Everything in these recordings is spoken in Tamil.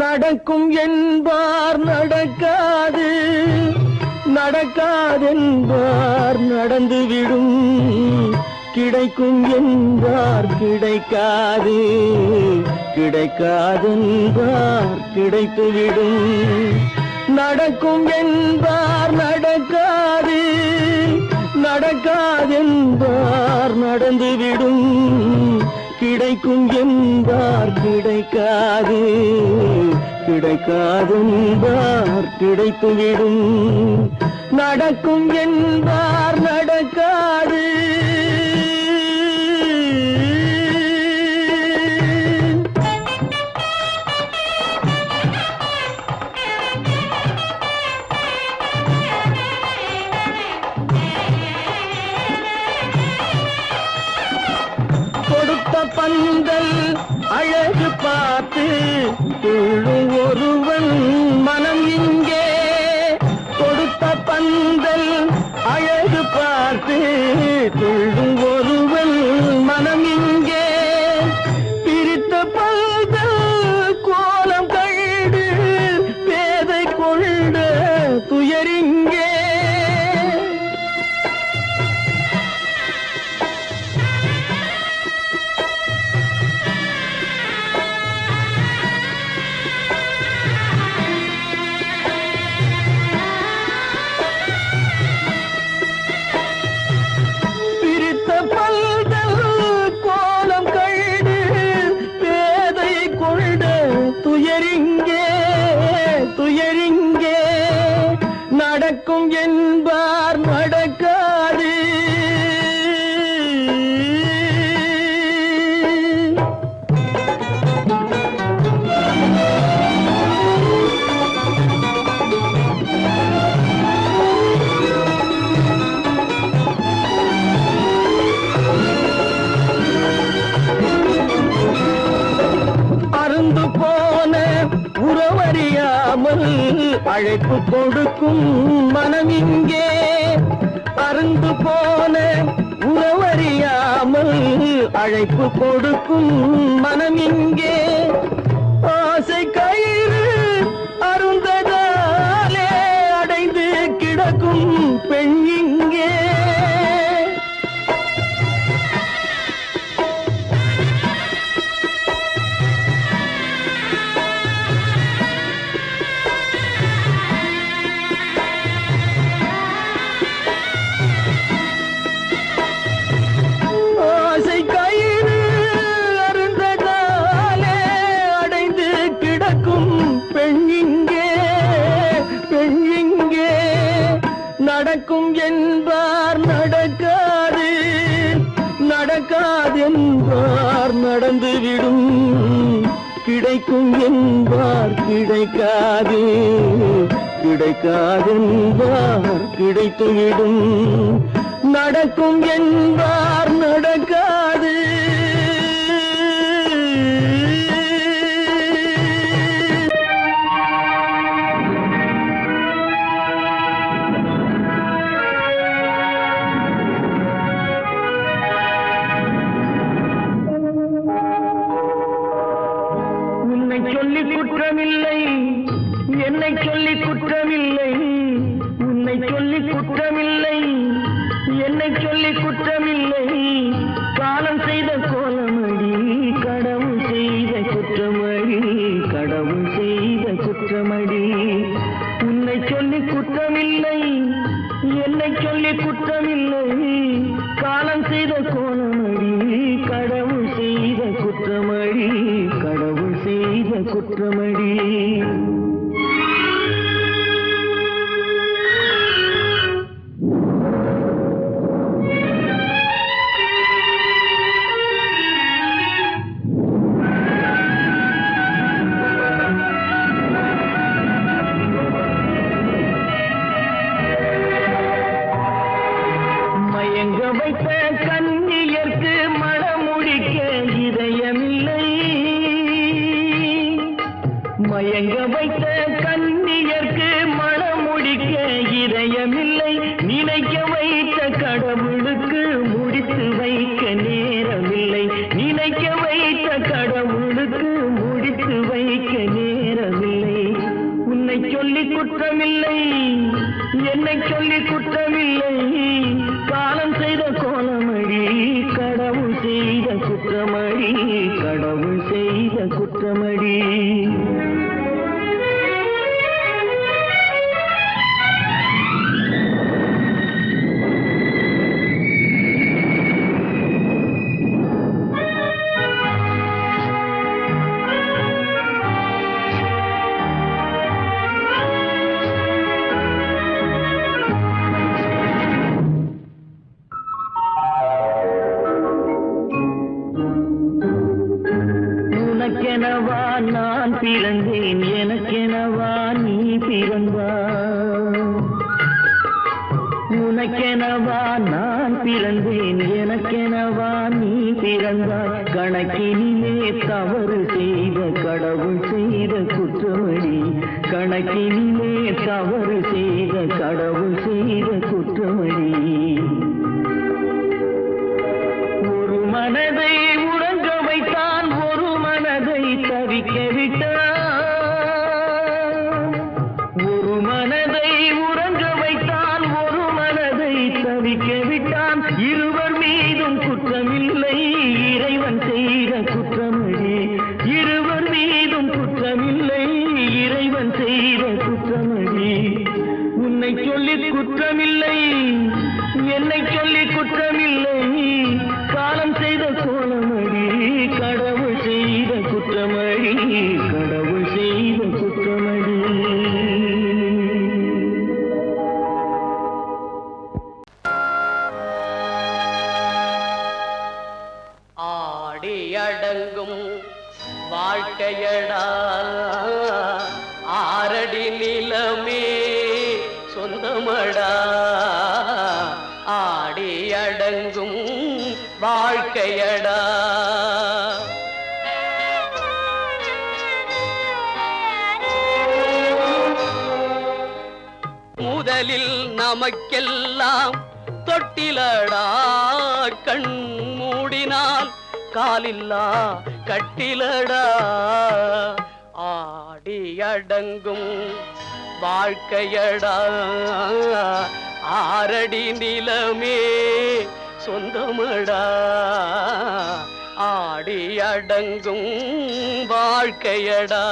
நடக்கும் என்பார் நடக்காது, நடக்காதென்பார் நடந்துவிடும். கிடைக்கும் என்பார் கிடைக்காது, கிடைக்காதென்பார் கிடைத்துவிடும். நடக்கும் என்பார் நடக்காது, நடக்காதென்பார் நடந்துவிடும். கிடைக்கும் என்பார் கிடைக்காது, கிடைக்காதென்பார் கிடைத்துவிடும். நடக்கும் என்பார் நடக்காது. பந்தல் அழகு பார்த்து துள்ளும் ஒருவன் மனம் இங்கே. கொடுத்த பந்தல் அழகு பார்த்து துள்ளும் ஒருவன் மனம் இங்கே. பிரித்த பந்தல் கோலம் கண்டு பேதை கொண்ட துயரிங்கே. துயரிங்கே நடக்கும் என்பார் நடக்காது. அருந்து போன உறவறியாமல் அழைப்பு கொடுக்கும் மனம் இங்கே. அருந்து போன உறவறியாமல் அழைப்பு கொடுக்கும் மனம் இங்கே. ஆசை கயிறு அருந்ததாலே அடைந்து கிடக்கும் பெண் இங்கே. நடக்கும் என்பார் நடக்காது, நடக்காதென்பார் நடந்துவிடும். கிடைக்கும் என்பார் கிடைக்காது, கிடைக்காதென்பார் கிடைத்துவிடும். நடக்கும் என்பார் நடக்காது. சொல்லி குற்றமில்லை, என்னை சொல்லி குற்றமில்லை. உன்னை சொல்லி குற்றமில்லை, என்னை சொல்லி குற்றமில்லை. காலம் செய்த கோலமடி, கடவுள் செய்த குற்றமடி, கடவுள் செய்த குற்றமடி. உன்னை சொல்லி குற்றமில்லை, என்னை சொல்லி குற்றமில்லை. காலம் செய்த கோலமடி, கடவுள் செய்த குற்றமடி, கடவுள் செய்த குற்றமடி. மயங்க வைத்த கன்னியர்க்கு மணமுடிக்க இதயமில்லை. மயங்க வைத்த கன்னியர்க்கு மணமுடிக்க இதயமில்லை. நினைக்க வைத்த கடவுளுக்கு முடித்து வைக்க நேரமில்லை. நினைக்க வைத்த கடவுளுக்கு முடித்து வைக்க நேரமில்லை. குற்றமில்லை, என்னை சொல்லி குற்றமில்லை. காலம் செய்த கோலமடி, கடவுள் செய்த குற்றமடி, கடவுள் செய்த குற்றமடி. உனக்கெனவா நான் பிறந்தேன், எனக்கெனவா நீ பிறந்தாய். உனக்கெனவா நான் பிறந்தேன், எனக்கெனவா நீ பிறந்தாய். கணக்கினிலே தவறு செய்த கடவுள் செய்த குற்றமடி, கணக்கினிலே தவறு செய்த கடவுள் செய்த குற்றமடி. ஒரு மனதை உறங்க வைத்தான், ஒரு மனதை தவிக்க விட்டான். ஒரு மனதை உறங்க வைத்தான், ஒரு மனதை தவிக்க விட்டான். இருவர் மீதும் குற்றமில்லை, இறைவன் செய்த குற்றமடி. இருவர் மீதும் குற்றமில்லை, இறைவன் செய்த குற்றமடி. உன்னை சொல்லி குற்றமில்லை, என்னை சொல்லி குற்றமில்லை. காலம் செய்த கோலமடி, கடவுள் செய்த குற்றமடி, கடவுள் செய்த குற்றமடி. ஆடி அடங்கும் வாழ்க்கையடா, ஆரடி நிலமே சொந்தமடா. ஆடி அடங்கும் வாழ்க்கையடா. முதலில் நமக்கெல்லாம் தொட்டிலடா, கண் மூடினால் காலில்லா கட்டிலடா. ஆடி அடங்கும் வாழ்க்கையடா, ஆரடி நிலமே சொந்தமடா. ஆடி அடங்கும் வாழ்க்கையடா.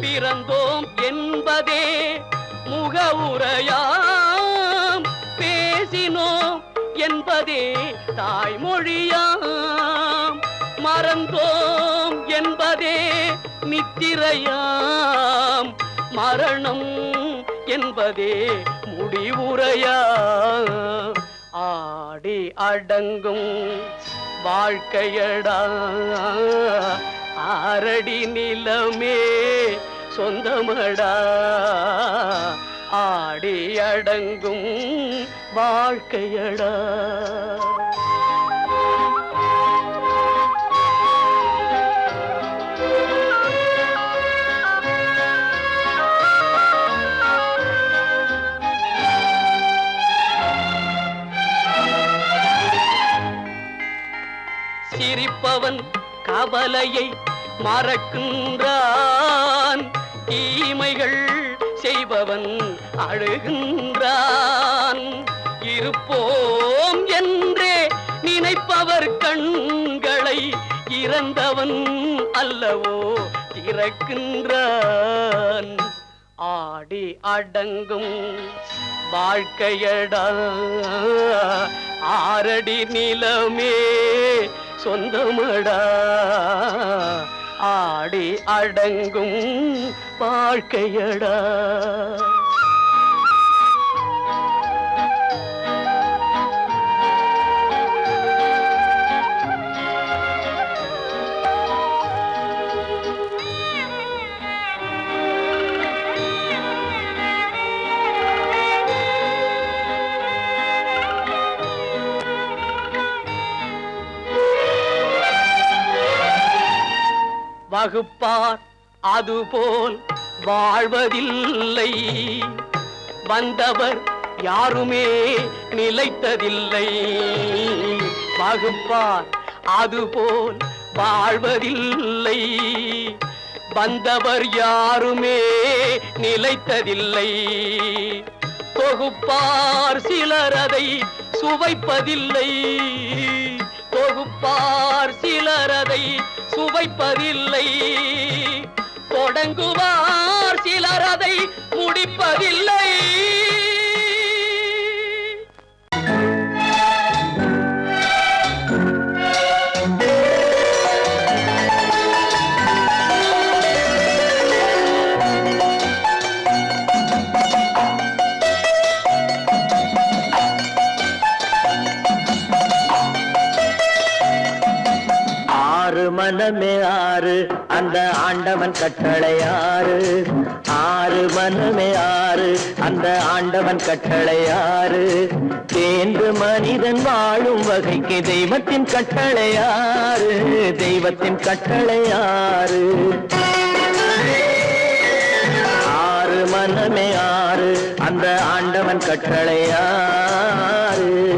பிறந்தோம் என்பதே முகவுரையாம், பேசினோம் என்பதே தாய்மொழியாம். மறந்தோம் என்பதே நித்திரையாம், மரணம் என்பதே முடிவுரையாம். ஆடி அடங்கும் வாழ்க்கையடா, ஆரடி நிலமே சொந்தமடா. ஆடி அடங்கும் வாழ்க்கையடா. சிரிப்பவன் கவலையை மறக்கின்றான், தீமைகள் செய்பவன் அழுகின்றான். இருப்போம் என்றே நினைப்பவர் கண்களை இறந்தவன் அல்லவோ திறக்கின்றான். ஆடி அடங்கும் வாழ்க்கையடா, ஆரடி நிலமே சொந்தமடா. ஆடி அடங்கும் வாழ்க்கையடா. வகுப்பார் அதுபோல் வாழ்வதில்லை. வந்தவர் யாருமே நிலைத்ததில்லை. வகுப்பார் அதுபோல் வாழ்வதில்லை. வந்தவர் யாருமே நிலைத்ததில்லை. தொகுப்பார் சிலர் அதை சுவைப்பதில்லை. தொகுப்பார் சிலர் அதை சுவைப்பதில்லை. தொடங்குவார் சிலர் அதை முடிப்பதில்லை. மனமே ஆறு அந்த ஆண்டவன் கட்டளை ஆறு. ஆறு மனமே ஆறு அந்த ஆண்டவன் கட்டளை ஆறு. தேர்ந்து மனிதன் வாழும் வகைக்கு தெய்வத்தின் கட்டளை ஆறு. தெய்வத்தின் கட்டளை ஆறு. ஆறு மனமே ஆறு அந்த ஆண்டவன் கட்டளை ஆறு.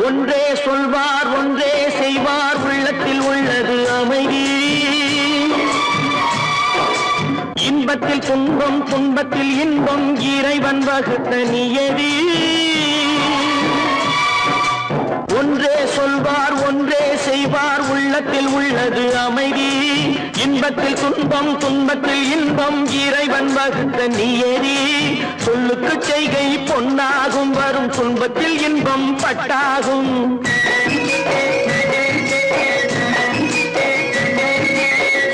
ஒன்றே சொல்வார் ஒன்றே செய்வார் உள்ளத்தில் உள்ளது அமைதி. இன்பத்தில் துன்பம் துன்பத்தில் இன்பம் இறைவன் வகுத்த நியதி. ஒன்றே சொல்வார் ஒன்றே செய்வார் உள்ளத்தில் உள்ளது அமைதி. இன்பத்தில் துன்பம் துன்பத்தில் இன்பம் இறைவன் வகுத்த நியதி. சொல்லுக்கு செய்கை பொன்னாகும் வரும் துன்பத்தில் இன்பம் பட்டாகும்.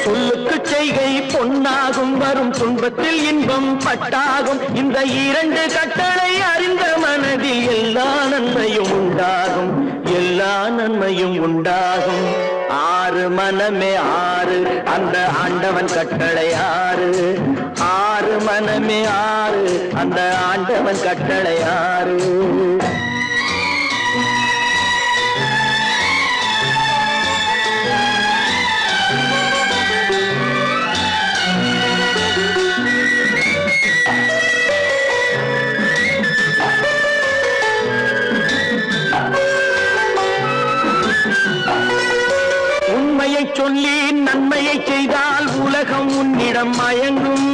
சொல்லுக்கு செய்கை பொன்னாகும் வரும் துன்பத்தில் இன்பம் பட்டாகும். இந்த இரண்டு கட்டளை அறிந்த மனதில் எல்லா நன்மையும் உண்டாகும். எல்லா நன்மையும் உண்டாகும். ஆறு மனமே ஆறு அந்த ஆண்டவன் கட்டளை ஆறு. ஆறு மனமே ஆறு அந்த ஆண்டவன் கட்டளை ஆறு. உண்மையை சொல்லி நன்மையை செய்தால் உலகம் உன்னிடம் மயங்கும்.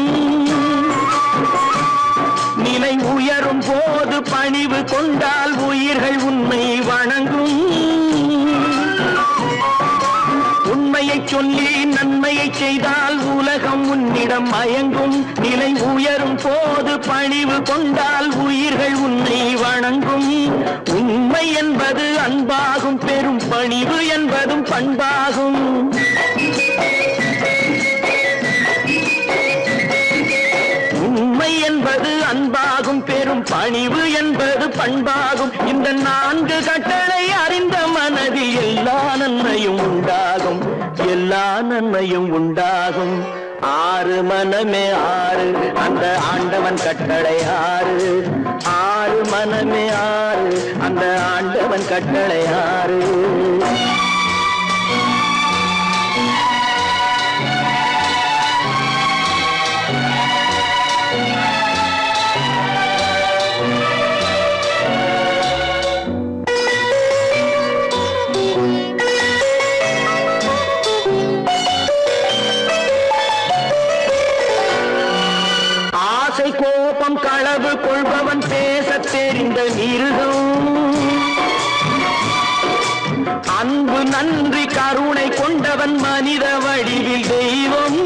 நிலை உயரும் போது பணிவு கொண்டால் உயிர்கள் உண்மை வணங்கும். உண்மையை சொல்லி நன்மையை செய்தால் உலகம் உன்னிடம் மயங்கும். நிலை உயரும் போது பணிவு கொண்டால் உயிர்கள் உன்னை வணங்கும். உண்மை என்பது அன்பாகும். பெரும் பணிவு என்பதும் பண்பாகும். உண்மை என்பது அன்பாகும். பெரும் பணிவு என்பது பண்பாகும். இந்த நான்கு கட்டளை அறிந்த மனதில் எல்லா நன்மையும் உண்டாகும். எல்லா நன்மையும் உண்டாகும். ஆறு மனமே ஆறு அந்த ஆண்டவன் கட்டளை ஆறு. ஆறு மனமே ஆறு அந்த ஆண்டவன் கட்டளை ஆறு. கோபம் களவு கொள்பவன் பேசத் தெரிந்த மிருகம். அன்பு நன்றி கருணை கொண்டவன் மனித வடிவில் தெய்வம்.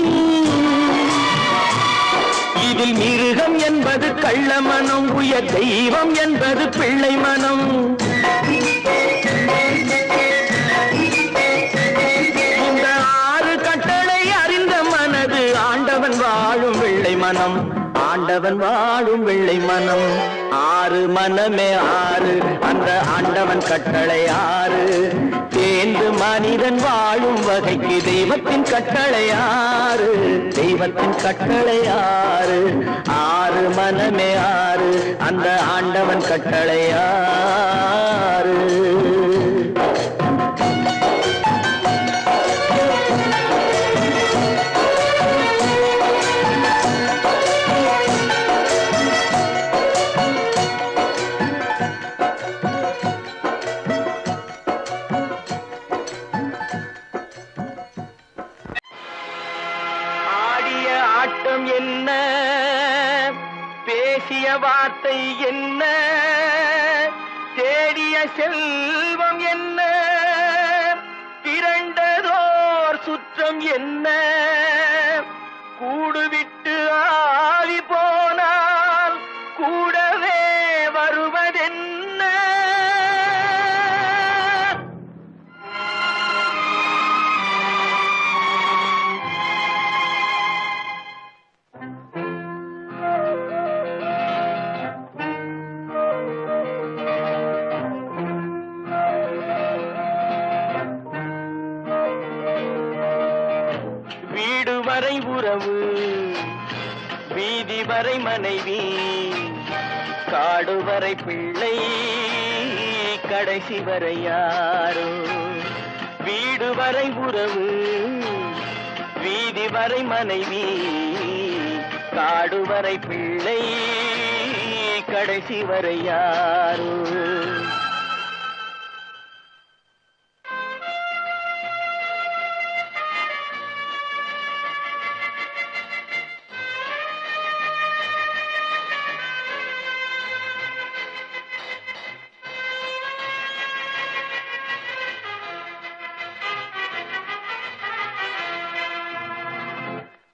இதில் மிருகம் என்பது கள்ள மனம். உயர் தெய்வம் என்பது பிள்ளை மனம். இந்த ஆறு கட்டளை அறிந்த மனது ஆண்டவன் வாழும் வெள்ளை மனம். ஆண்ட ஆண்டவன் வாழும் வெள்ளை மனம். ஆறு மனமே ஆறு, அந்த ஆண்டவன் கட்டளை ஆறு. தேர்ந்து மனிதன் வாழும் வகைக்கு தெய்வத்தின் கட்டளை ஆறு, தெய்வத்தின் கட்டளை ஆறு. ஆறு மனமே ஆறு, அந்த ஆண்டவன் கட்டளை ஆறு. ஆட்டம் என்ன, பேசிய வார்த்தை என்ன, தேடிய செல்வம் என்ன, திரண்டதோர் சுற்றம் என்ன, கூடுவிட்டு ஆவி போனால் கூடவே வருவதென்ன. வீடு வரை உறவு, வீதி வரை மனைவி, காடு வரை பிள்ளை, கடைசி வரை யாரோ. வீடு வரை உறவு, வீதி வரை மனைவி, காடு வரை பிள்ளை, கடைசி வரை யாரோ.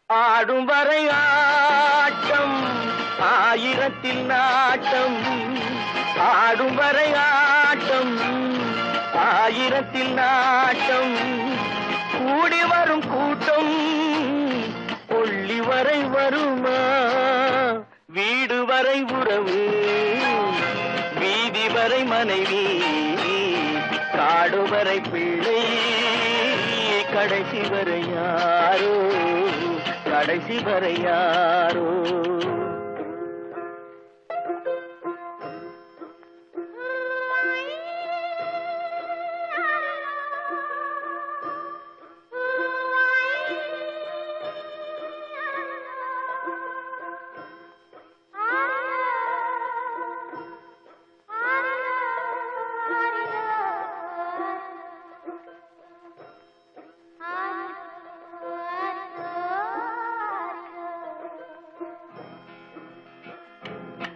ஆடும் வரை ஆட்டம், ஆயிரத்தில் நாட்டம். ஆடும் வரை ஆட்டம், ஆயிரத்தில் நாட்டம். கூடி வரும் கூட்டம் கொள்ளி வரை வருமா. வீடு வரை உறவு, வீதி வரை மனைவி, காடு வரை பிள்ளை, கடைசி வரை யாரோ, கடைசி வரை யாரோ.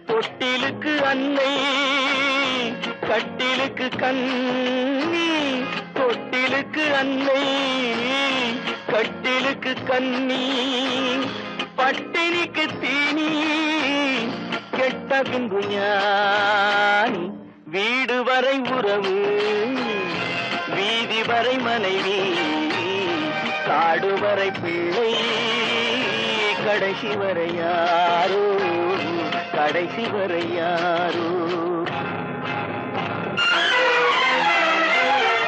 தொட்டிலுக்கு அன்னை, கட்டிலுக்கு கண்ணி. தொட்டிலுக்கு அன்னை, கட்டிலுக்கு கண்ணி. பட்டினிக்கு தீனி, கெட்ட பின்பு ஞானி. வீடு வரை உறவு, வீதி வரை மனைவி, காடு வரை பிள்ளை, கடைசி வரை யாரோ, கடைசி வரை யாரோ.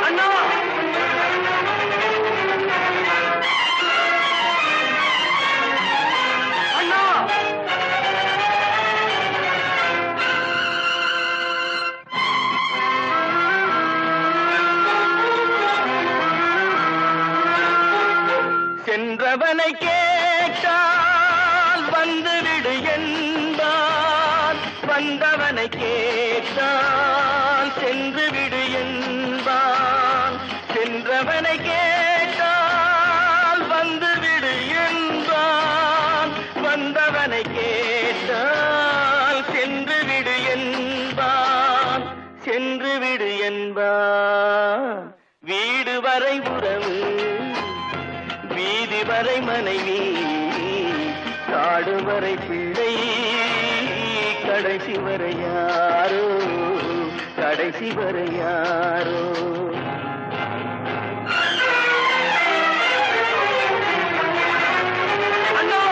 அண்ணா, அண்ணா, சென்றவனை கேட்டால் வந்துவிடு என்பான், வந்தவனை கேட்டால் சென்று விடு என்பான். சென்றவனை கேட்டால் வந்துவிடு என்பான், வந்தவனை கேட்டால் சென்று விடு என்பான், சென்று விடு என்பான். வீடு வரை உறவு, வீதி வரை மனைவி, காடு வரை பிள்ளை, கடைசி வரை யாரோ, கடைசி வரை யாரோ. அண்ணா,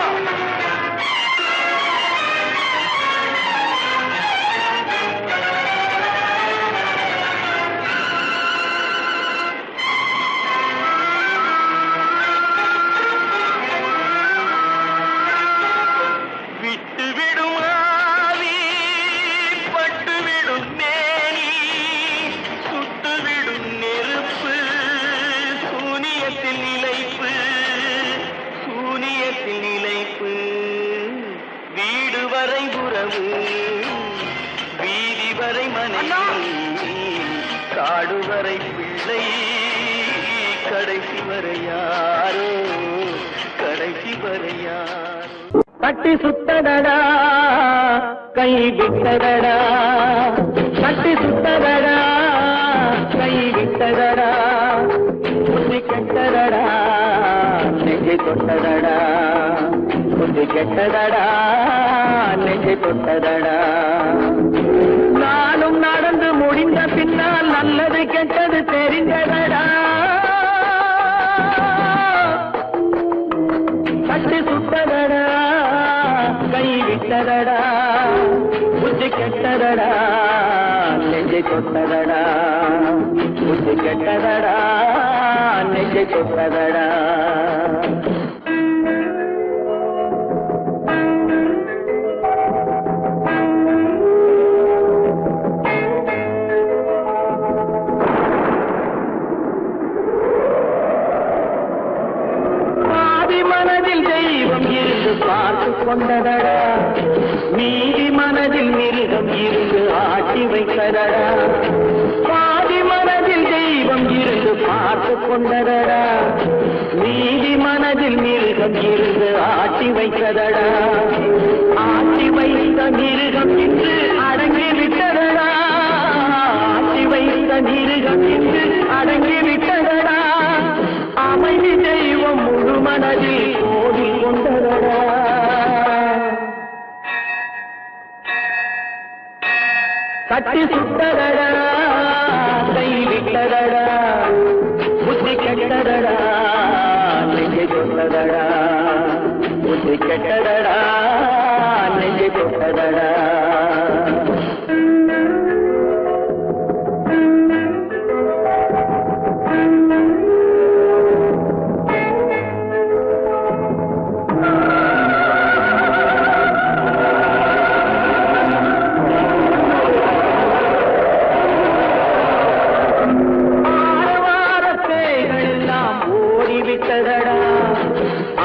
கடைசி வரை யாரோ கடைசி வரை யாரோ கட்டி சுத்தடடா கை விட்டதடா கட்டி சுத்தடடா கை விட்டதடா புத்தி கெட்டதடா நெஞ்சை தொட்டதடா புத்தி கெட்டதடா நெஞ்சை தொட்டதடா நானும் நடந்து முடிந்த பின்னால் நல்லது கெட்டது தெரிந்ததடா கட்டி சுட்டதடா கை விட்டதடா புத்தி கெட்டதடா நெஞ்சை தொட்டதடா புத்தி கெட்டதடா நெஞ்சை தொட்டதடா பார்த்து கொண்டதடா மீதி மனதில் மிருகம் இருந்து ஆட்டி வைத்ததடா பாதி மனதில் தெய்வம் இருந்து பார்த்து கொண்டதடா மீதி மனதில் மிருகம் இருந்து ஆட்டி வைத்ததடா ஆட்டி வைத்த மிருகம் இன்று அடங்கி விட்டதடா ஆட்டி வைத்த மிருகம் இன்று அடங்கி விட்டதடா அமைதி தெய்வம் முழு மனதில் ஓடி கொண்டதடா கட்டி சுட்டதடா கை விட்டதடா புத்தி கெட்டதடா நெஞ்சை தொட்டதடா புத்தி கெட்டதடா நெஞ்சை தொட்டதடா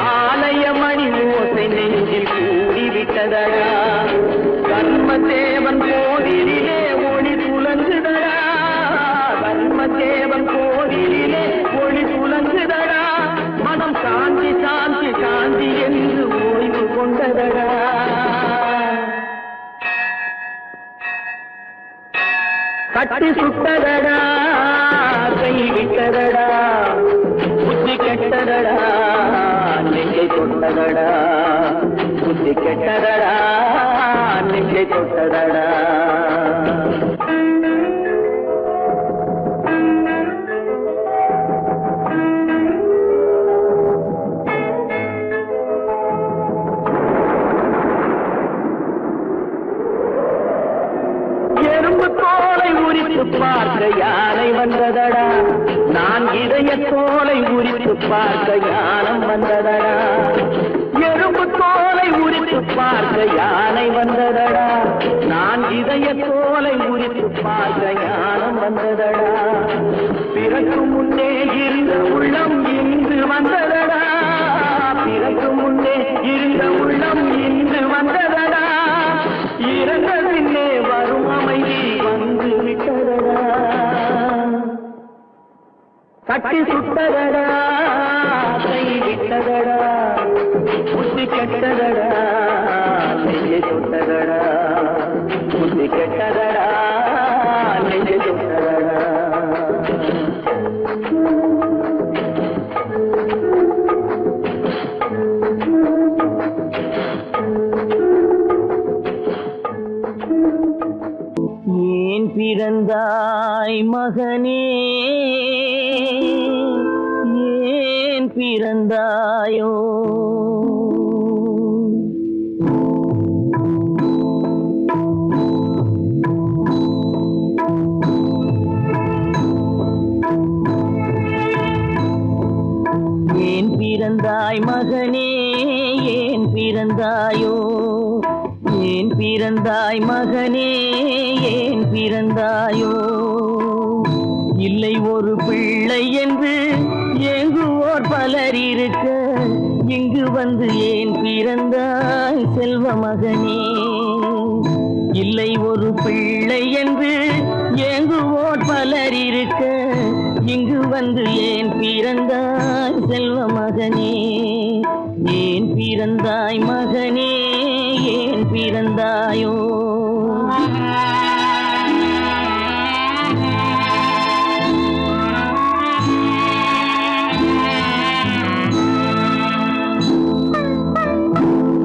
ஆலயமணி ஓசை நெஞ்சில் கூடிவிட்டதடா கர்மதேவன் கோவிலிலே ஒளி புலங்குதடா கர்மதேவன் கோவிலிலே ஒளி புலங்குதடா மனம் சாந்தி சாந்தி சாந்தி என்று ஓய்வு கொண்டதடா கட்டி சுட்டதடா கை விட்டதடா புத்தி கெட்டதடா நெஞ்சை தொட்டதடா புத்தி கெட்டதடா நெஞ்சை தொட்டதடா எறும்பு தோலை உரித்து பார்க்க யானை வந்ததடா நான் இதய தோலை உரித்து பார்க்க யானம் வந்ததடா எறும்பு தோலை உரித்து பார்க்க யானை வந்ததடா நான் இதய தோலை உரித்து பார்க்க யானம் வந்ததடா பிறகு முன்னே இருந்த உள்ளம் இன்று வந்ததடா பிறகு முன்னே இருந்த உள்ளம் இன்று வந்ததடா இறந்த பின்னே வரும் அமைதி வந்து விட்டதடா கட்டி சுட்டதடா கை விட்டதடா புத்தி கெட்டதடா நெஞ்சை தொட்டதடா புத்தி கெட்டதடா நெஞ்சை தொட்டதடா ஏன் பிறந்தாய் மகனே ஏன் பிறந்தாயோ ஏன் பிறந்தாய் மகனே ஏன் பிறந்தாயோ ஏன் பிறந்தாய் மகனே ஏன் பிறந்தாயோ இல்லை ஒரு பிள்ளை என்று ஏங்குவோர் பலர் இருக்க இங்கு வந்து ஏன் பிறந்தாய் செல்வ மகனே இல்லை ஒரு பிள்ளை என்று ஏங்குவோர் பலர் இருக்க இங்கு வந்து ஏன் பிறந்தாய் செல்வ மகனே, ஏன் பிறந்தாய் மகனே, ஏன் பிறந்தாயோ?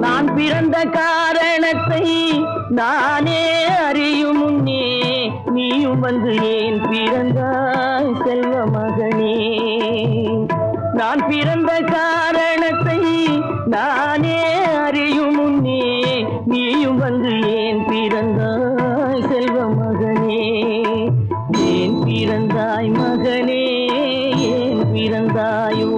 நான் பிறந்த காரணத்தை நானே அறியும் முன்னே நீயும் வந்து ஏன் பிறந்தாய் செல்வ மகனே. நான் பிறந்த காரணத்தை நானே அறியும் முன்னே நீயும் வந்து ஏன் பிறந்தாய் செல்வ மகனே, ஏன் பிறந்தாய் மகனே, ஏன் பிறந்தாயோ?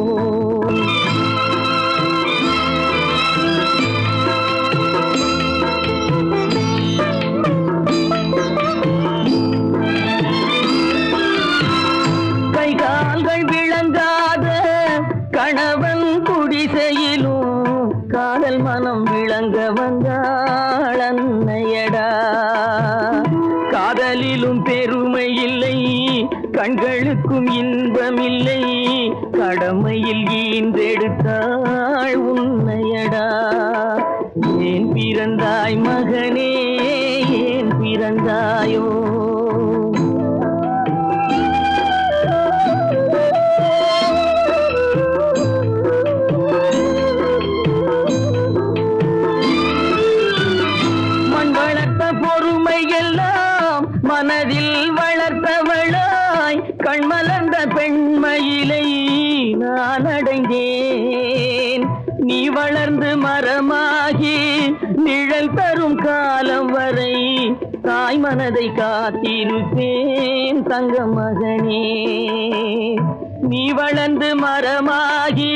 கணவன் குடிசையிலும் காதல் மனம் விளங்க வந்தாள் அன்னையடா. காதலிலும் பெருமை இல்லை, கண்களுக்கும் இன்பமில்லை, கடமையில் ஈன்றெடுத்தாள் உன்னையடா. ஏன் பிறந்தாய் மகனே, ஏன் பிறந்தாயோ? மனதில் வளர்த்தவளாய் கண்மலர்ந்த பெண்மயிலை நான் அடைந்தேன். நீ வளர்ந்து மரமாகி நிழல் தரும் காலம் வரை தாய் மனதை காத்திருப்பேன் தங்க மகனே. நீ வளர்ந்து மரமாகி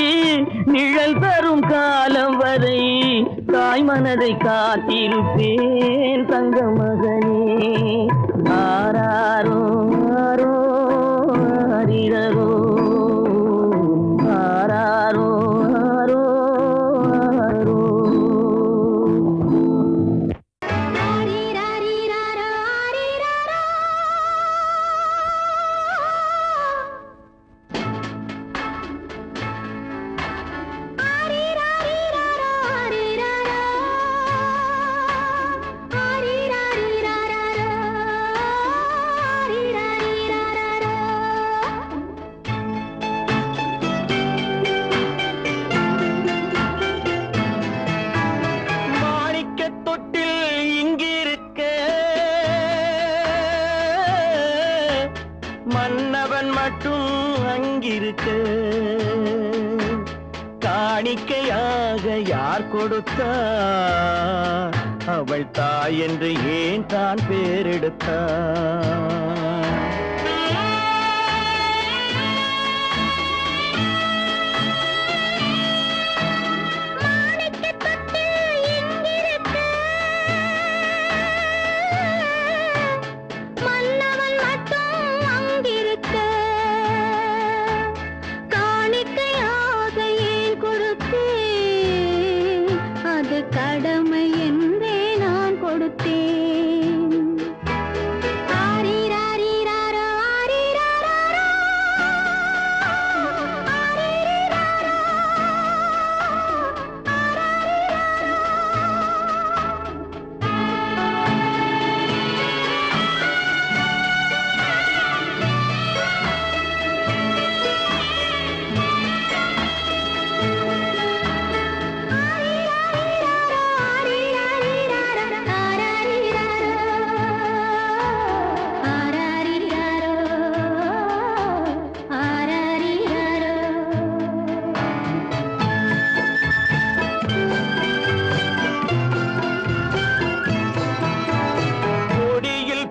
நிழல் தரும் காலம் வரை தாய் மனதை காத்திருப்பேன் தங்க மகனே. ஆராரோ ஆரோ ஆரிரரோ, ஆராரோ ஆரோ ஆரோ. மன்னவன் மட்டும் அங்கிருக்க காணிக்கையாக யார் கொடுத்தார்? அவள் தாய் என்று ஏன் தான் பேரெடுத்தார்? கடமை என்றே நான் கொடுத்தேன். ஆரிராரிராரோ ஆரிராரோ ஆரிராரோ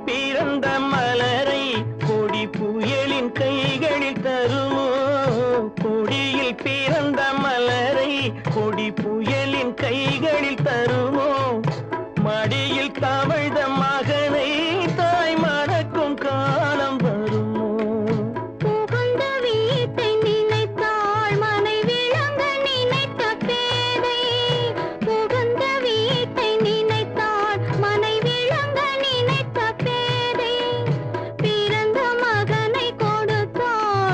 பிறந்த மலரை கொடி புயலின் கைகளில் தருமோ? மடியில் தவழ்ந்த மகனை தாய் மறக்கும் காலம் வருமோ? புகுந்த வீட்டை நினைத்தாள் மனை விளங்க நினைத்த பேதை. புகுந்த வீட்டை நினைத்தாள் மனை விளங்க நினைத்த பேதை. பிறந்த மகனை கொடுத்தாள்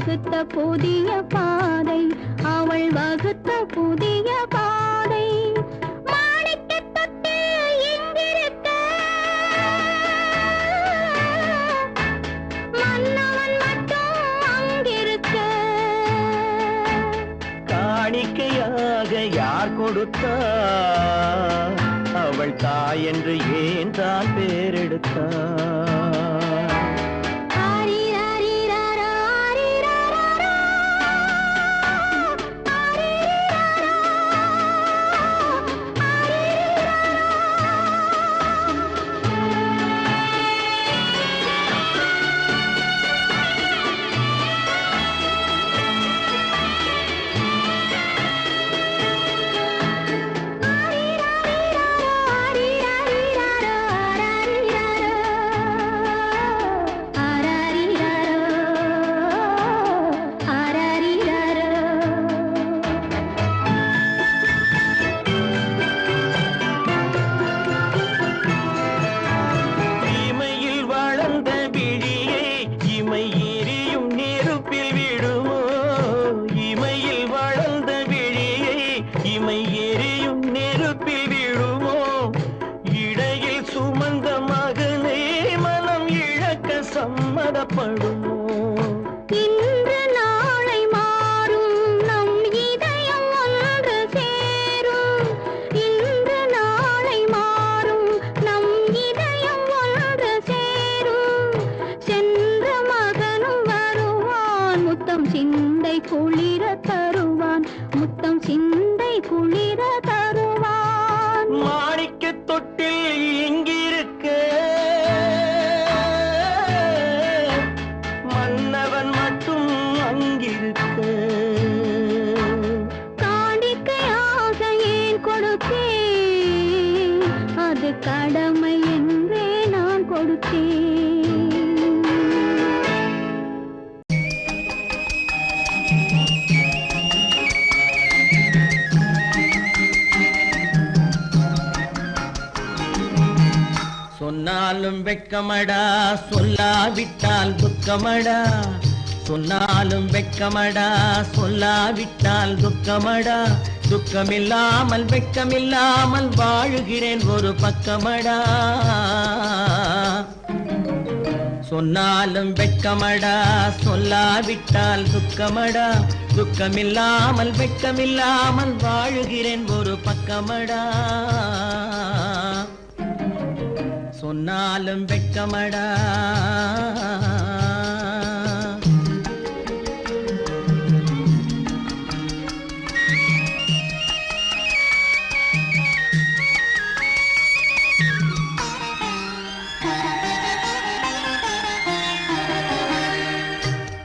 வகுத்த புதிய பாதை, அவள் வகுத்த புதிய பாதை. மாணிக்கத் தொட்டில் இங்கிருக்க, மன்னவன் மட்டும் அங்கிருக்க. காணிக்கையாக யார் கொடுத்தார்? அவள் தாய் என்று ஏன் தான் பேரெடுத்தார்? ஆரிராரிராரா, ஆரிராராரா, ஆரிராரா, இமையில் வளர்ந்த விழியை இமை எரியும் நெருப்பில் விடுமோ? இமையில் வளர்ந்த விழியை இமை எரியும் நெருப்பில் விடுமோ? இடையில் சுமந்த மகனை மனம் இழக்க சம்மதப்படுமோ? இன்று நாளை மாறும் நம் இதயம் ஒன்று சேரும். இன்று நாளை மாறும் நம் இதயம் ஒன்று சேரும். சென்ற மகனும் வருவான், முத்தம் சிந்தை குளிர தருவான், முத்தம் சிந்தை குளிர தருவான். மாணிக்கத் தொட்டில் இங்கிருக்க, மன்னவன் மட்டும் அங்கிருக்க. காணிக்கையாக ஏன் கொடுத்தேன்? அது கடமை என்றே நான் கொடுத்தேன். சொன்னாலும் வெட்கமடா, சொல்லாவிட்டால் துக்கமடா. சொன்னாலும் வெட்கமடா, சொல்லாவிட்டால் துக்கமடா. துக்கமில்லாமல் வெட்கமில்லாமல் வாழுகிறேன் ஒரு பக்கமடா. சொன்னாலும் வெட்கமடா, சொல்லாவிட்டால் துக்கமடா. துக்கமில்லாமல் வெட்கமில்லாமல் வாழுகிறேன் ஒரு பக்கமடா. சொன்னாலும் வெட்கமடா.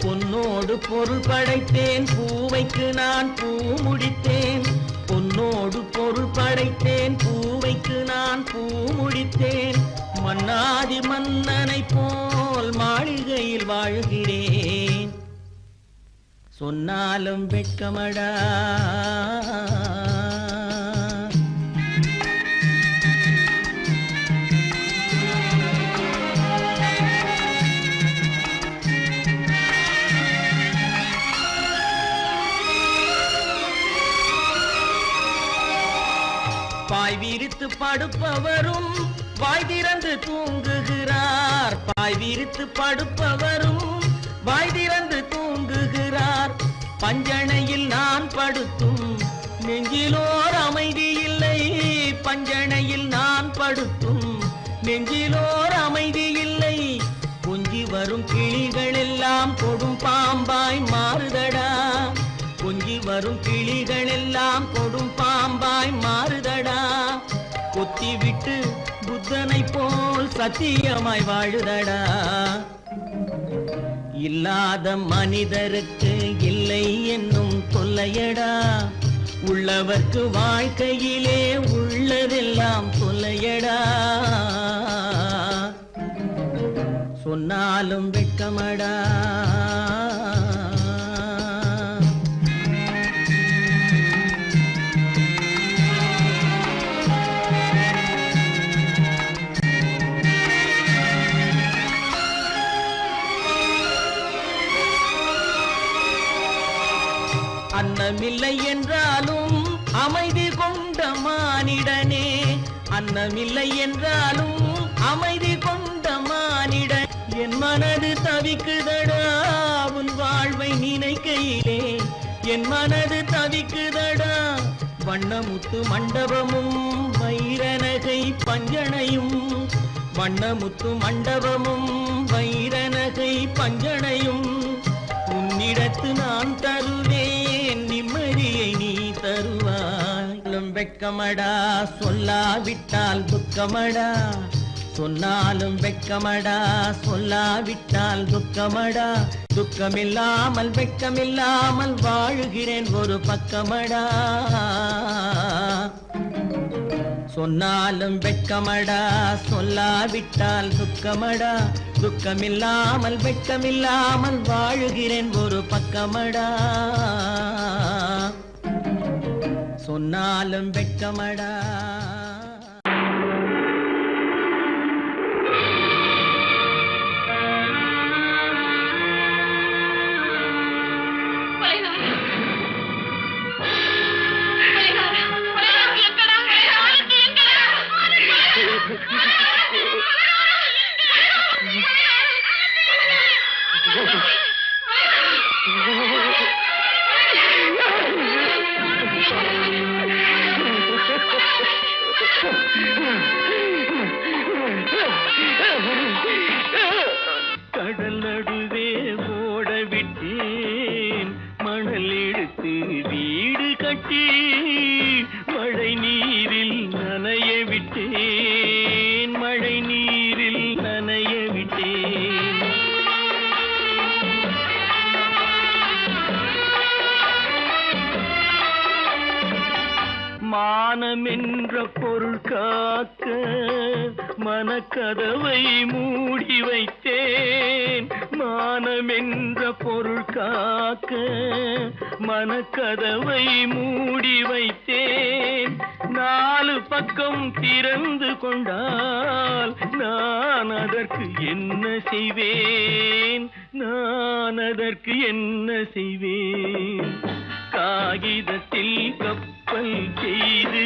பொன்னோடு பொருள் படைத்தேன், பூவைக்கு நான் பூ முடித்தேன். பொன்னோடு பொருள் படைத்தேன், பூவைக்கு நான் பூ முடித்தேன். மன்னாதி மன்னனை போல் மாளிகையில் வாழுகிறேன். சொன்னாலும் வெட்கமடா. பாய் விரித்து படுப்பவரும் வாய் திறந்து தூங்குகிறார். பாய் விரித்து படுப்பவரும் வாய் திறந்து தூங்குகிறார். பஞ்சணையில் நான் படுத்தும் நெஞ்சிலோர் அமைதி இல்லை. பஞ்சணையில் நான் படுத்தும் நெஞ்சிலோர் அமைதி இல்லை. கொஞ்சி வரும் கிளிகள் எல்லாம் கொடும் பாம்பாய் மாறுதடா. கொஞ்சி வரும் கிளிகள் எல்லாம் கொடும் பாம்பாய் மாறுதடா. கொத்தி விட்டு புத்தனை போல் சத்தியமாய் வாழுதடா. இல்லாத மனிதருக்கு இல்லை என்னும் தொல்லையடா. உள்ளவர்க்கு வாழ்க்கையிலே உள்ளதெல்லாம் தொல்லையடா. சொன்னாலும் வெட்கமடா. அன்னமில்லை என்றாலும் அமைதி கொண்ட மானிடனே, அன்னமில்லை என்றாலும் அமைதி கொண்ட மானிடன். என் மனது தவிக்குதடா உன் வாழ்வை நினைக்கையிலே, என் மனது தவிக்குதடா. வண்ணமுத்து மண்டபமும் வைரநகை பஞ்சனையும், வண்ணமுத்து மண்டபமும் வைரநகை பஞ்சனையும் உன்னிடத்து நான் தருவேன், நிம்மதியை நீ தருவாய். வெட்கமடா சொல்லாவிட்டால் துக்கமடா, சொன்னாலும் வெட்கமடா சொல்லாவிட்டால் துக்கமடா. துக்கமில்லாமல் வெட்கமில்லாமல் வாழுகிறேன் ஒரு பக்கமடா. சொன்னாலும் வெட்கமடா சொல்லாவிட்டால் துக்கமடா. துக்கமில்லாமல் வெட்கமில்லாமல் வாழுகிறேன் ஒரு பக்கமடா. சொன்னாலும் வெட்கமடா. கடல் நடுவே ஓட விட்டேன், மணல் எடுத்து வீடு கட்டி மழை நீரில் நனைய விட்டேன், மழை நீரில் நனைய விட்டேன். மானம் என்ற பொருள் காக்க மனக்கதவை மூடி வைத்தேன், மானம் என்ற பொருள் காக்க மனக்கதவை மூடி வைத்தேன். நாலு பக்கம் திறந்து கொண்டால் நான் அதற்கு என்ன செய்வேன், நான் அதற்கு என்ன செய்வேன். காகிதத்தில் கப்பல் செய்து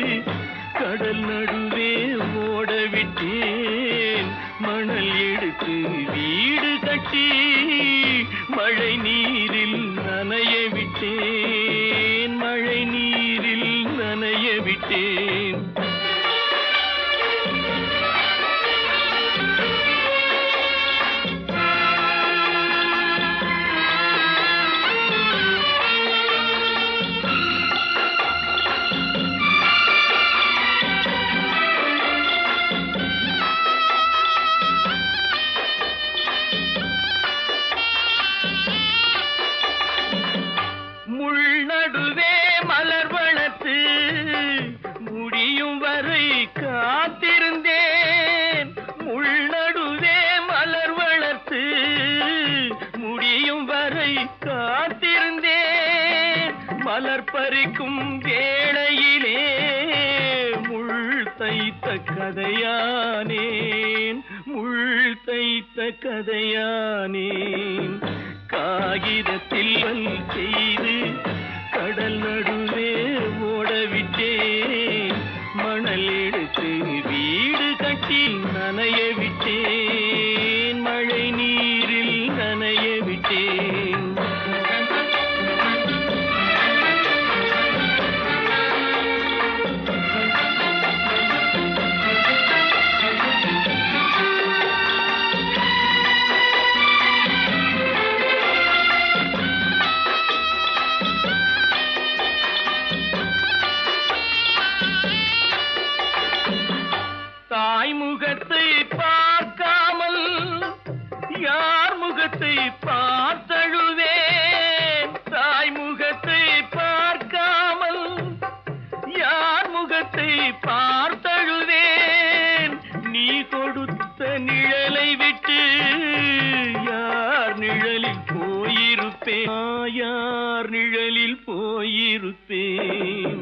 கடல் நடுவே ஓட விட்டேன், மணல் எடுத்து வீடு கட்டி மழை நீரில் நனைய விட்டேன், மழை நீரில் நனைய விட்டேன். நடுவே மலர் வளர்த்து முடியும் வரை காத்திருந்தேன், முள் நடுவே மலர் வளர்த்து முடியும் வரை காத்திருந்தேன். மலர் பறிக்கும் வேளையிலே முள் தைத்த கதையானேன், முள் தைத்த கதையானேன். காகிதத்தில் செய்து கடல் நடுவே ஓடவிட்டேன், மணல் எடுத்து வீடு கட்டி நனைய விட்டேன், மழை நீரில் நனைய விட்டேன். முகத்தை பார்க்காமல் யார் முகத்தை பார்த்தழுவேன், தாய் முகத்தை பார்க்காமல் யார் முகத்தை பார்த்தழுவேன். நீ கொடுத்த நிழலை விட்டு யார் நிழலில் போயிருப்பேன், யார் நிழலில் போயிருப்பேன்.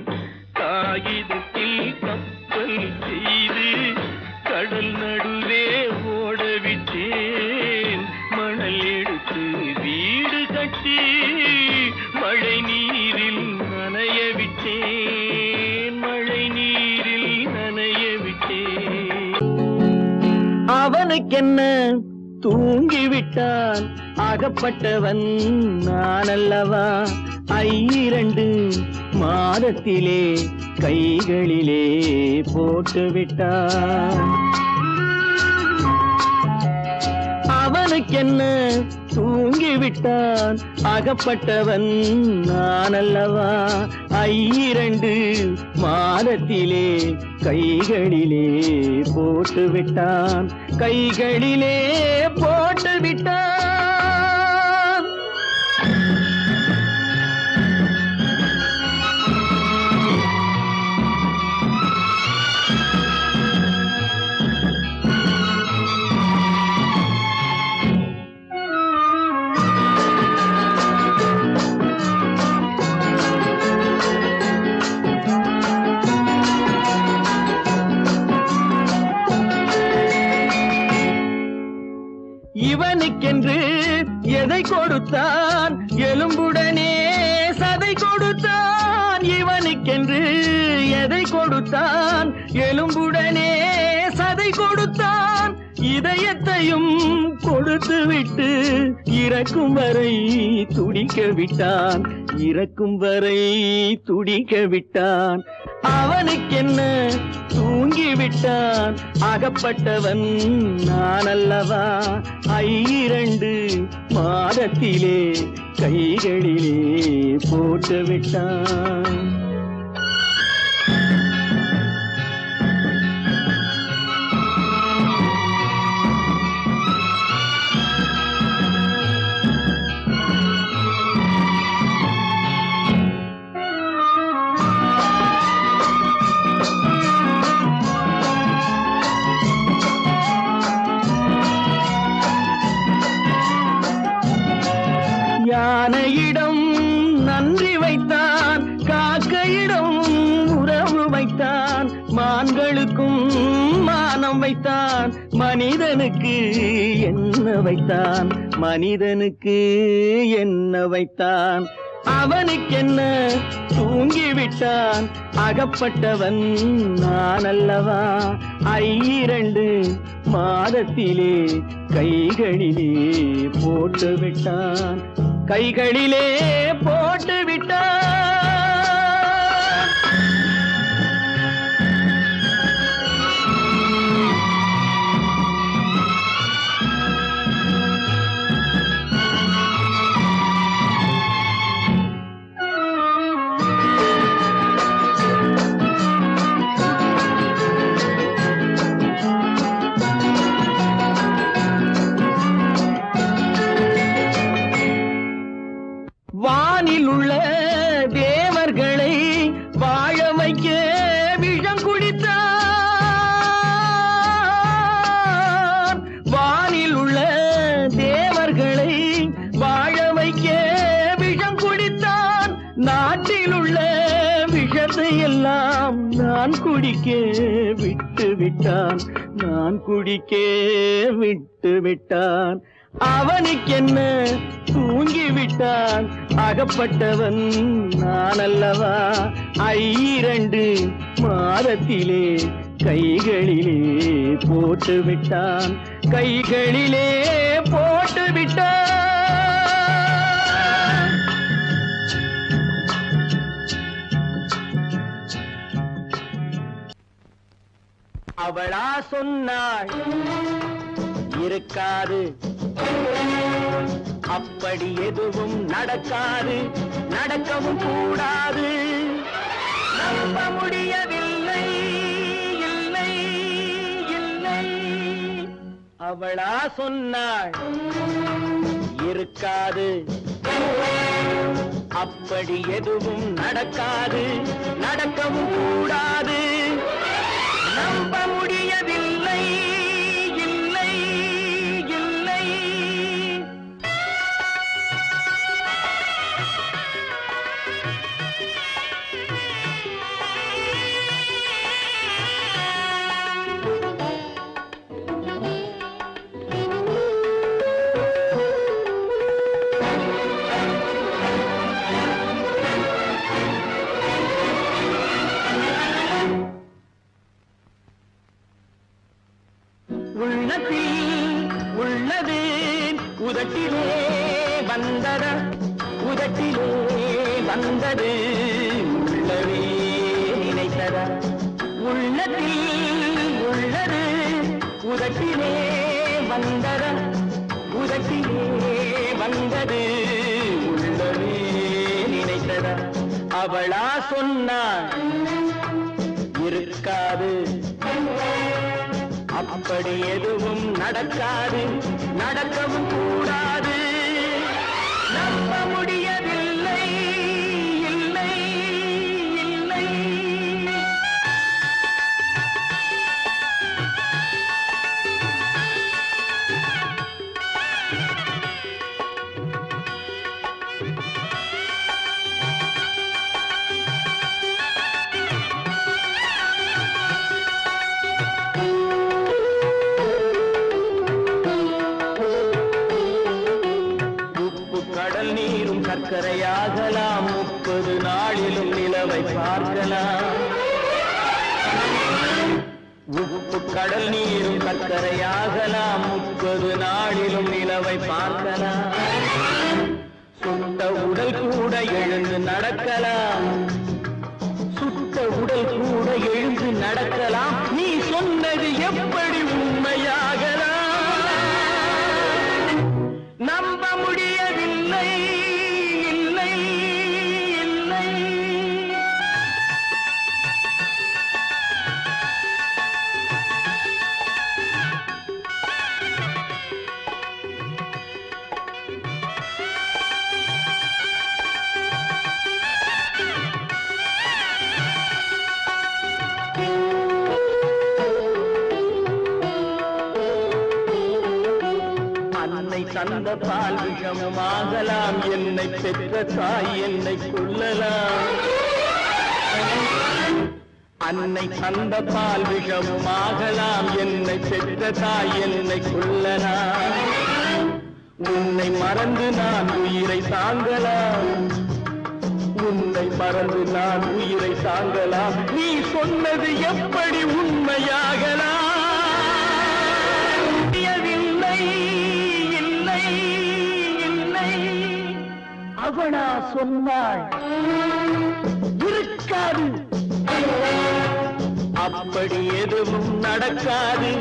காகிதத்தில் கப்பல் செய்து கடல் நடுவே ஓடவிட்டேன், மணல் எடுத்து வீடு கட்டி மழை நீரில் அவனுக்கென்ன தூங்கிவிட்டான் அகப்பட்டவன் நான் அல்லவா 2 மாதத்திலே கைகளிலே போட்டுவிட்டான் அவனுக்கென்ன தூங்கிவிட்டான் அகப்பட்டவன் நான் அல்லவா 2 மாதத்திலே கைகளிலே போட்டுவிட்டான் கைகளிலே போட்டுவிட்டான் இவனுக்கென்று எதை கொடுத்தான் எலும்புடனே சதை கொடுத்தான் இவனுக்கென்று எதை கொடுத்தான் எலும்புடனே சதை கொடுத்தான் இதயத்தையும் கொடுத்து விட்டு இறக்கும் வரை துடிக்க விட்டான் இறக்கும் வரை துடிக்க விட்டான் அவனுக்கென்ன தூங்கிவிட்டான் அகப்பட்டவன் நான் அல்லவா 2 மாதத்திலே கைகளிலே போட்டுவிட்டான் யானையிடம் நன்றி வைத்தான் காக்கையிடம் உறவு வைத்தான் மான்களுக்கும் மானம் வைத்தான் மனிதனுக்கு என்ன வைத்தான் மனிதனுக்கு என்ன வைத்தான் அவனுக்கென்ன தூங்கிவிட்டான் அகப்பட்டவன் நான் அல்லவா 2 மாதத்திலே கைகளிலே போட்டுவிட்டான் கைகளிலே போட்டுவிட்டான் வானில் உள்ள தேவர்களை வாழ வைக்க விஷம் குடித்தான் வானில் உள்ள தேவர்களை வாழ வைக்க விஷம் குடித்தான் நாட்டில் உள்ள விஷத்தை எல்லாம் நான் குடிக்க விட்டு விட்டான் நான் குடிக்க விட்டு விட்டான் அவனுக்கென்ன தூங்கிவிட்டான் அகப்பட்டவன் நான் அல்லவா 2 மாதத்திலே கைகளிலே போட்டுவிட்டான் கைகளிலே போட்டுவிட்டான் அவளா சொன்னாள் இருக்காது அப்படி எதுவும் நடக்காது நடக்கவும் கூடாது நம்ப முடியவில்லை இல்லை இல்லை அவளா சொன்னாள் இருக்காது அப்படி எதுவும் நடக்காது நடக்கவும் கூடாது நம்ப முடியவில்லை இல்லை இல்லை வந்தது உள்ளவே நினைத்ததா உள்ளத்தில் உள்ளது உதட்டிலே வந்ததா உதட்டிலே வந்தது உள்ளவே நினைத்ததா அவளா சொன்னாள் இருக்காது அப்படி எதுவும் நடக்காது நடக்கவும் கூடாது நம்ப முடியவில்லை இல்லை இல்லை கடல் நீரும் சர்க்கரையாகலாம் 30 நாளிலும் நிலவை பார்க்கலாம் உப்பு கடல் நீரும் சர்க்கரையாகலாம் 30 நாளிலும் நிலவை பார்க்கலாம் சுட்ட உடல் கூட எழுந்து நடக்கலாம் சுட்ட உடல் கூட எழுந்து நடக்கலாம் நீ சொன்னது எப்படி உண்மையாகலாம் நம்ப முடியவில்லை இல்லை இல்லை அன்னை தந்த பால் விஷமாகலாம் என்னை பெற்ற தாய் என்னை கொல்லலாம் அன்னை தந்த பால் விஷமாகலாம் என்னை பெற்ற தாய் என்னை கொல்லலாம் உன்னை மறந்து நான் உயிரை தாங்கலாம் உன்னை மறந்து நான் உயிரை தாங்கலாம் நீ சொன்னது எப்படி உண்மையாகலாம் இல்லை இல்லை அவனா சொன்னாள் இருக்காது அப்படி எதுவும் நடக்காது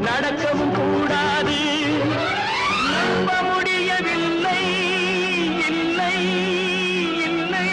நடக்கவும் கூடாது நம்ப முடியவில்லை இல்லை இல்லை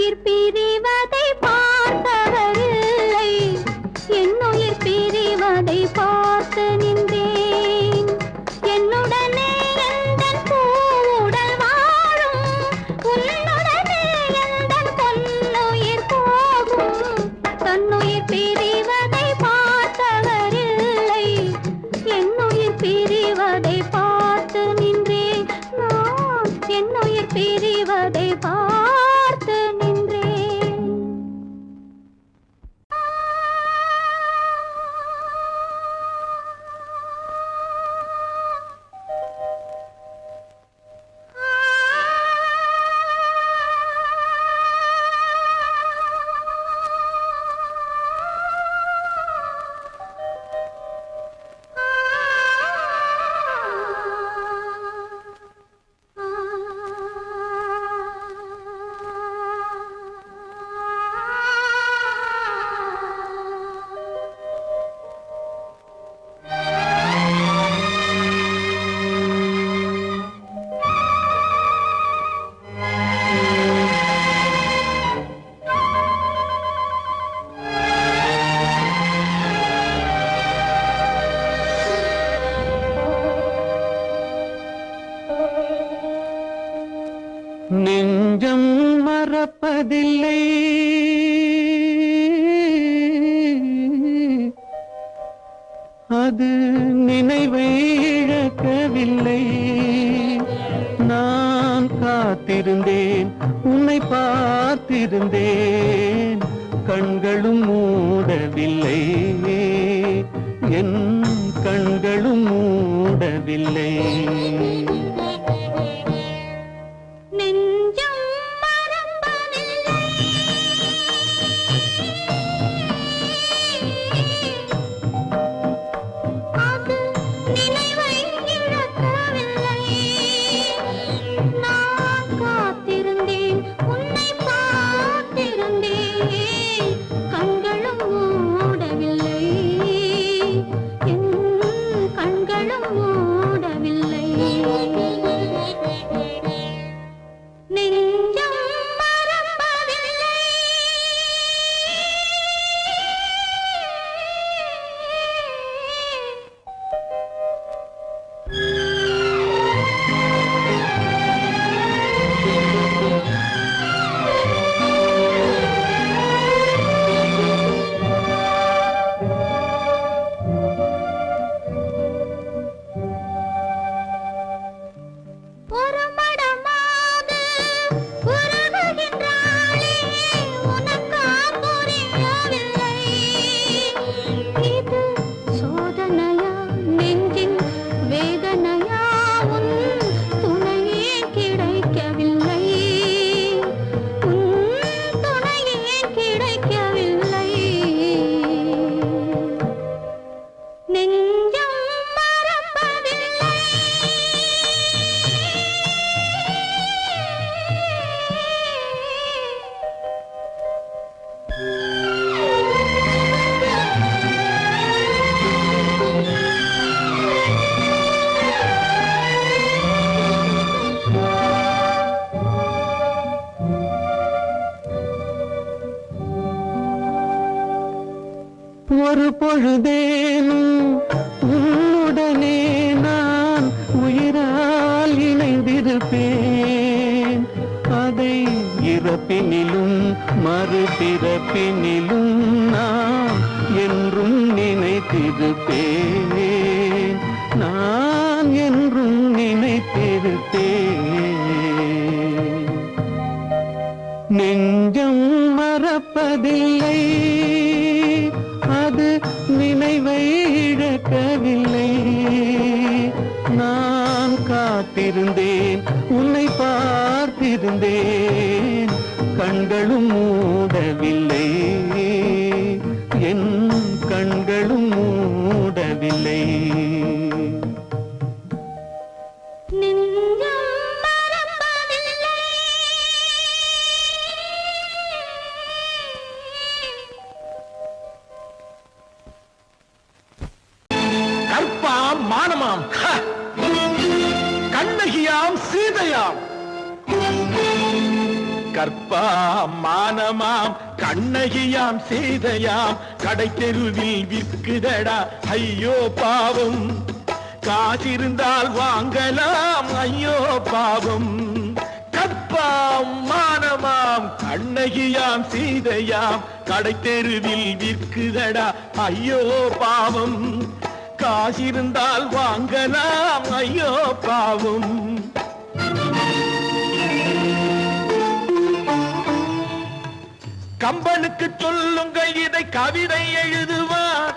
உயிர் பிரிவதை பார்த்தவரில்லை, என் உயிர் பிரிவதை பார்த்து நின்றேன். என்னுடனே எந்தன் பூவுடல் வாழும், உன்னுடனே எந்தன் பொன்னுயிர் போகும். தன்னுயிர் பிரிவதை பார்த்தவரில்லை, என் உயிர் பிரிவதை பார்த்து நின்றேன். நான் என் உயிர் பிரிவதை பார்த்து நின்றேன். நெஞ்சம் மறப்பதில்லை, அது நினைவை இழக்கவில்லை. நான் காத்திருந்தேன், உன்னை பார்த்திருந்தேன், கண்களும் மூடவில்லை, என் கண்களும் மூடவில்லை. நெஞ்சம் மறப்பதில்லை, அது நினைவை இழக்கவில்லை. நான் காத்திருந்தேன், உன்னை பார்த்திருந்தேன், கண்களும் மூடவில்லை, என் கண்களும் மூடவில்லை. நெஞ்சம் மறப்பதில்லை. ஒரு மடமாக உருகுகின்றாளே, உனக்கா புரியவில்லை? இது சோதனையா, நெஞ்சின் வேதனையா, உன் துணையே கிடைக்கவில்லை, உன் துணையே கிடைக்கவில்லை. நெஞ்சம் மறப்பதில்லை. ஒரு பொழுதேனும் உன்னுடனே நான் உயிரால் இணைந்திருப்பேன். அதை இறப்பினிலும் மறுபிறப்பினிலும் நான் என்றும் நினைத்திருப்பேன், நான் என்றும் நினைத்திருப்பேன். நெஞ்சம் மறப்பதில்லை, அது நினைவை இழக்கவில்லை. நான் காத்திருந்தேன், உன்னை பார்த்திருந்தேன், கண்களும் மூடவில்லை, என் கண்களும் மூடவில்லை. நெஞ்சம் மறப்பதில்லை. கற்பாம் மானமாம், கண்ணகியாம் சீதையாம், கற்பாம் மானமாம் கண்ணகியாம் சீதையாம் கடை தெருவில் விற்குதடா ஐயோ பாவம் காசிருந்தால் வாங்கலாம் ஐயோ பாவம் கற்பாம் மானமாம் கண்ணகியாம் சீதையாம் கடை தெருவில் விற்குதடா ஐயோ பாவம் காசிருந்தால் வாங்கலாம் ஐயோ பாவம் கம்பனுக்கு சொல்லுங்கள் இதை கவிதை எழுதுவார்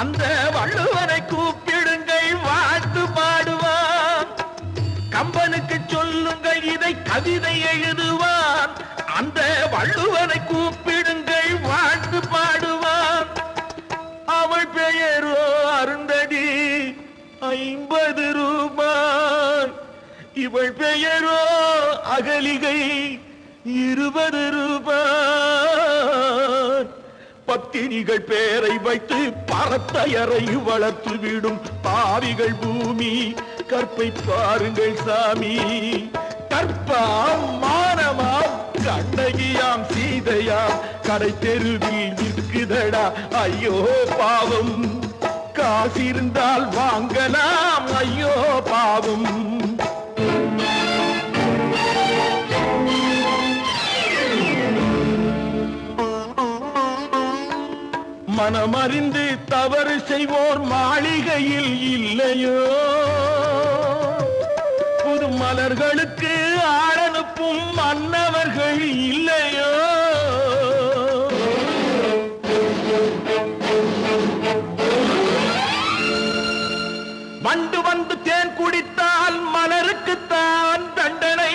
அந்த வள்ளுவரை கூப்பிடுங்கள் வாழ்த்து பாடுவார் கம்பனுக்கு சொல்லுங்கள் இதை கவிதை எழுதுவார் அந்த வள்ளுவரை கூப்பிடுங்கள் வாழ்த்து பாடுவார் அவள் பெயரோ அருந்ததி 50 ரூபாய் இவள் பெயரோ அகலிகை 20 ரூபாய் பத்தினிகள் பேரை வைத்து பரத்தையரை வளர்த்து விடும் பாவிகள் பூமி கற்பை பாருங்கள் சாமி கற்பாம் மானமாம் கண்ணகியாம் சீதையாம் கடை தெருவில் விற்குதடா ஐயோ பாவம் காசிருந்தால் வாங்கலாம் ஐயோ பாவம் மனமறிந்து தவறு செய்வோர் மாளிகையில் இல்லையோ புது மலர்களுக்கு ஆளனுப்பும் மன்னவர்கள் இல்லையோ வண்டு வந்து தேன் குடித்தால் மலருக்குத்தான் தண்டனை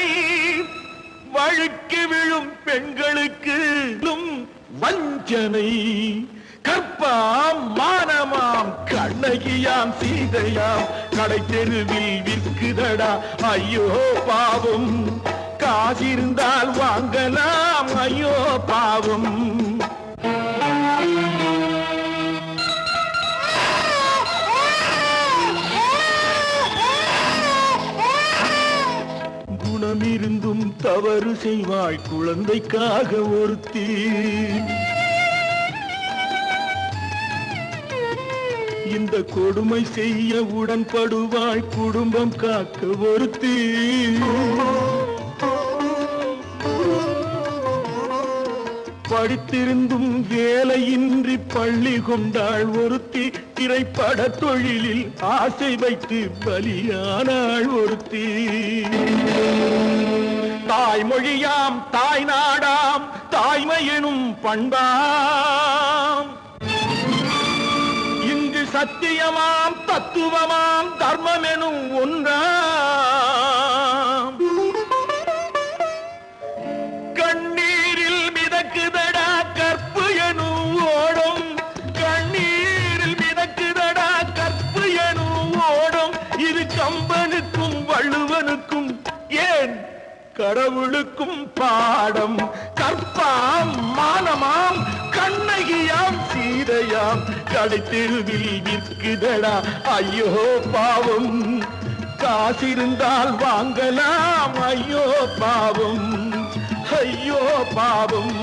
வழுக்கி விழும் பெண்களுக்கு வஞ்சனை கற்பாம் மானமாம் கண்ணகியாம் சீதையாம் கடை தெருவில் விற்குதடா ஐயோ பாவம் காசிருந்தால் வாங்கலாம் ஐயோ பாவம் குணமிருந்தும் தவறு செய்வாய் குழந்தைக்காக ஒருத்தி இந்த கொடுமை செய்ய உடன்படுவாய் குடும்பம் காக்க ஒருத்தி படித்திருந்தும் வேலையின்றி பள்ளி கொண்டாள் ஒருத்தி திரைப்பட தொழிலில் ஆசை வைத்து பலியானாள் ஒருத்தி தாய்மொழியாம் தாய் நாடாம் தாய்மை எனும் பண்பாம் சத்தியமாம் தத்துவமாம் தர்மம் எனும் ஒன்றாம் கண்ணீரில் மிதக்குதடா கற்பு எனும் ஓடும் கண்ணீரில் மிதக்குதடா கற்பு எனும் ஓடும் இது கம்பனுக்கும் வள்ளுவனுக்கும் ஏன் கடவுளுக்கும் பாடம் கற்பாம் மானமாம் கண்ணகியாம் சீதையாம் கடை தெருவில் விற்குதடா ஐயோ பாவம் காசிருந்தால் வாங்கலாம் ஐயோ பாவம் ஐயோ பாவம்